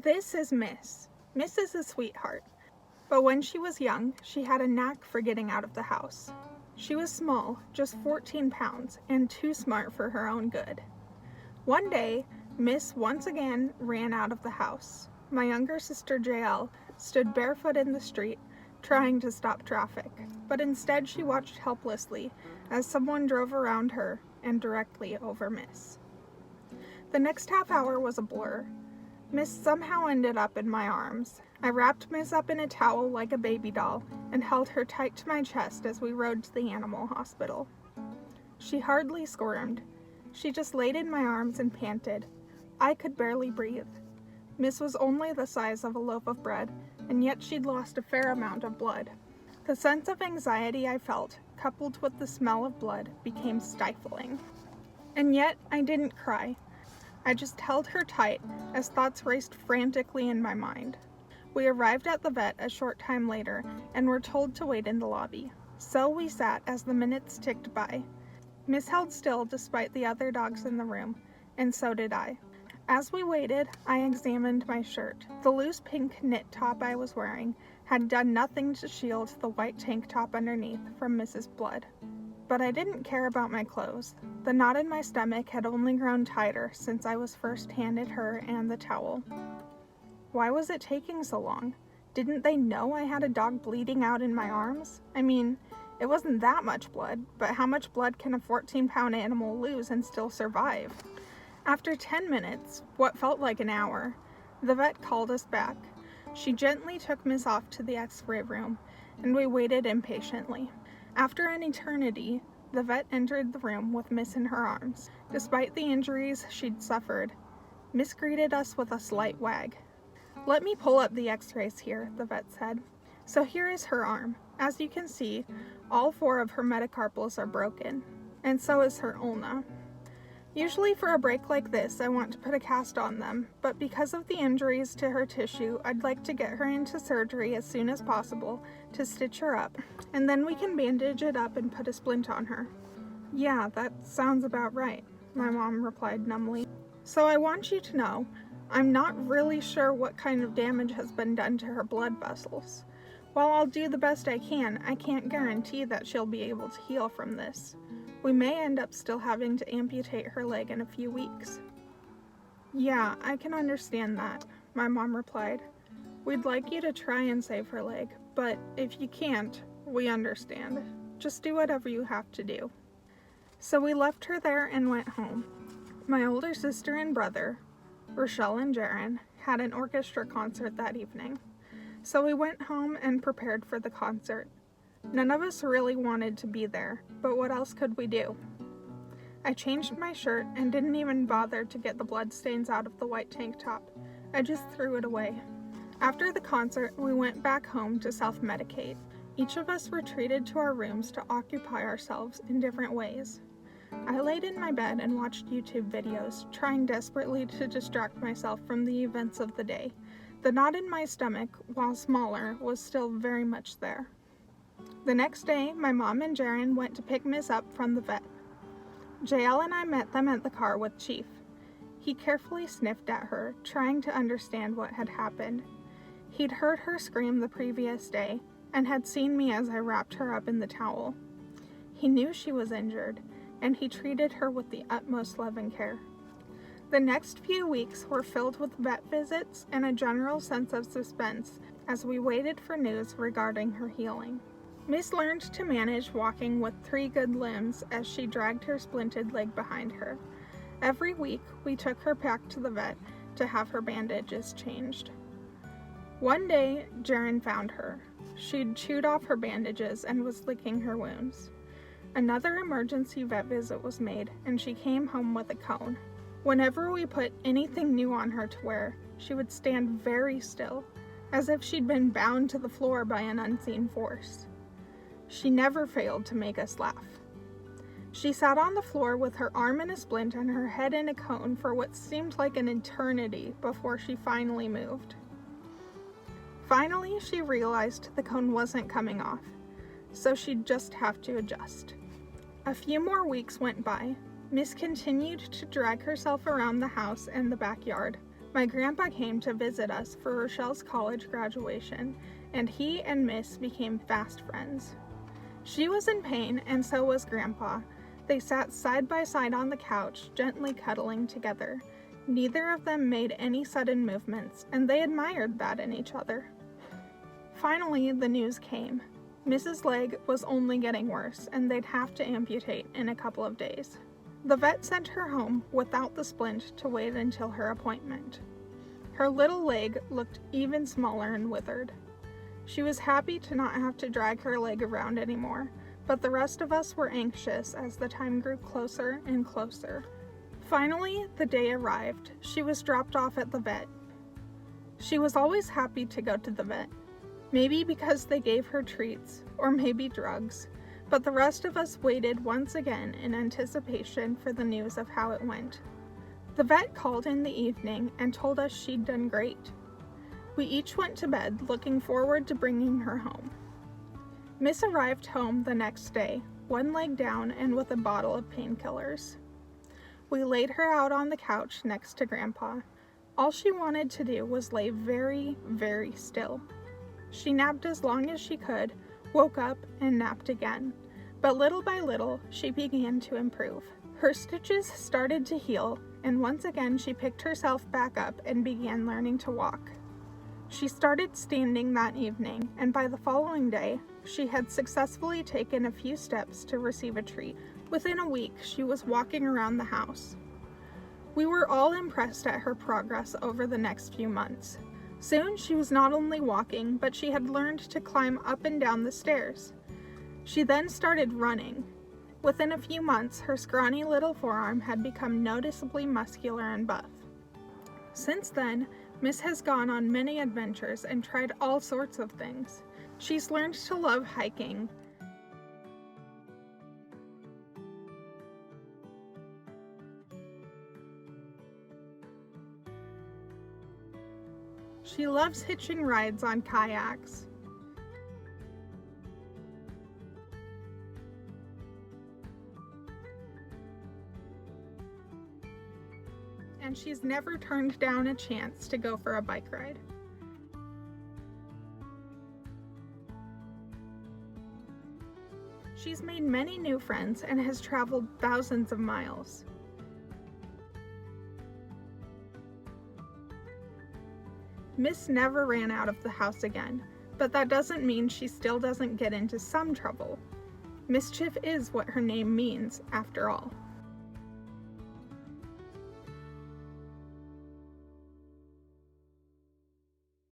This is Miss. Miss is a sweetheart, but when she was young, she had a knack for getting out of the house. She was small, just 14 pounds, and too smart for her own good. One day, Miss once again ran out of the house. My younger sister JL stood barefoot in the street, trying to stop traffic, but instead she watched helplessly as someone drove around her and directly over Miss. The next half hour was a blur. Miss somehow ended up in my arms. I wrapped Miss up in a towel like a baby doll and held her tight to my chest as we rode to the animal hospital. She hardly squirmed. She just laid in my arms and panted. I could barely breathe. Miss was only the size of a loaf of bread, and yet she'd lost a fair amount of blood. The sense of anxiety I felt, coupled with the smell of blood, became stifling. And yet I didn't cry. I just held her tight as thoughts raced frantically in my mind. We arrived at the vet a short time later and were told to wait in the lobby. So we sat as the minutes ticked by. Miss held still despite the other dogs in the room, and so did I. As we waited, I examined my shirt. The loose pink knit top I was wearing had done nothing to shield the white tank top underneath from Mrs. Blood. But I didn't care about my clothes. The knot in my stomach had only grown tighter since I was first handed her and the towel. Why was it taking so long? Didn't they know I had a dog bleeding out in my arms? I mean, it wasn't that much blood, but how much blood can a 14-pound animal lose and still survive? After 10 minutes, what felt like an hour, the vet called us back. She gently took Miss off to the X-ray room, and we waited impatiently. After an eternity, the vet entered the room with Miss in her arms. Despite the injuries she'd suffered, Miss greeted us with a slight wag. "Let me pull up the x-rays here," the vet said. So here is her arm. As you can see, all 4 of her metacarpals are broken, and so is her ulna. Usually for a break like this, I want to put a cast on them, but because of the injuries to her tissue, I'd like to get her into surgery as soon as possible to stitch her up, and then we can bandage it up and put a splint on her. "Yeah, that sounds about right," my mom replied numbly. "So I want you to know, I'm not really sure what kind of damage has been done to her blood vessels. While I'll do the best I can't guarantee that she'll be able to heal from this. We may end up still having to amputate her leg in a few weeks." "Yeah, I can understand that," my mom replied. "We'd like you to try and save her leg, but if you can't, we understand. Just do whatever you have to do." So we left her there and went home. My older sister and brother, Rochelle and Jaron, had an orchestra concert that evening. So we went home and prepared for the concert. None of us really wanted to be there, but what else could we do? I changed my shirt and didn't even bother to get the bloodstains out of the white tank top. I just threw it away. After the concert, we went back home to self-medicate. Each of us retreated to our rooms to occupy ourselves in different ways. I laid in my bed and watched YouTube videos, trying desperately to distract myself from the events of the day. The knot in my stomach, while smaller, was still very much there. The next day, my mom and Jaron went to pick Miss up from the vet. JL and I met them at the car with Chief. He carefully sniffed at her, trying to understand what had happened. He'd heard her scream the previous day and had seen me as I wrapped her up in the towel. He knew she was injured, and he treated her with the utmost love and care. The next few weeks were filled with vet visits and a general sense of suspense as we waited for news regarding her healing. Miss learned to manage walking with 3 good limbs as she dragged her splinted leg behind her. Every week, we took her back to the vet to have her bandages changed. One day, Jaron found her. She'd chewed off her bandages and was licking her wounds. Another emergency vet visit was made, and she came home with a cone. Whenever we put anything new on her to wear, she would stand very still, as if she'd been bound to the floor by an unseen force. She never failed to make us laugh. She sat on the floor with her arm in a splint and her head in a cone for what seemed like an eternity before she finally moved. Finally, she realized the cone wasn't coming off, so she'd just have to adjust. A few more weeks went by. Miss continued to drag herself around the house and the backyard, My grandpa came to visit us for Rochelle's college graduation, and he and Miss became fast friends. She was in pain, and so was Grandpa. They sat side by side on the couch, gently cuddling together. Neither of them made any sudden movements, and they admired that in each other. Finally, the news came. Mrs. Legg was only getting worse, and they'd have to amputate in a couple of days. The vet sent her home without the splint to wait until her appointment. Her little leg looked even smaller and withered. She was happy to not have to drag her leg around anymore, but the rest of us were anxious as the time grew closer and closer. Finally, the day arrived. She was dropped off at the vet. She was always happy to go to the vet. Maybe because they gave her treats, or maybe drugs, but the rest of us waited once again in anticipation for the news of how it went. The vet called in the evening and told us she'd done great. We each went to bed, looking forward to bringing her home. Miss arrived home the next day, one leg down and with a bottle of painkillers. We laid her out on the couch next to Grandpa. All she wanted to do was lay very, very still. She napped as long as she could, woke up, and napped again. But little by little, she began to improve. Her stitches started to heal, and once again she picked herself back up and began learning to walk. She started standing that evening, and by the following day, she had successfully taken a few steps to receive a treat. Within a week, she was walking around the house. We were all impressed at her progress over the next few months. Soon, she was not only walking, but she had learned to climb up and down the stairs. She then started running. Within a few months, her scrawny little forearm had become noticeably muscular and buff. Since then, Miss has gone on many adventures and tried all sorts of things. She's learned to love hiking. She loves hitching rides on kayaks. And she's never turned down a chance to go for a bike ride. She's made many new friends and has traveled thousands of miles. Miss never ran out of the house again, but that doesn't mean she still doesn't get into some trouble. Mischief is what her name means, after all.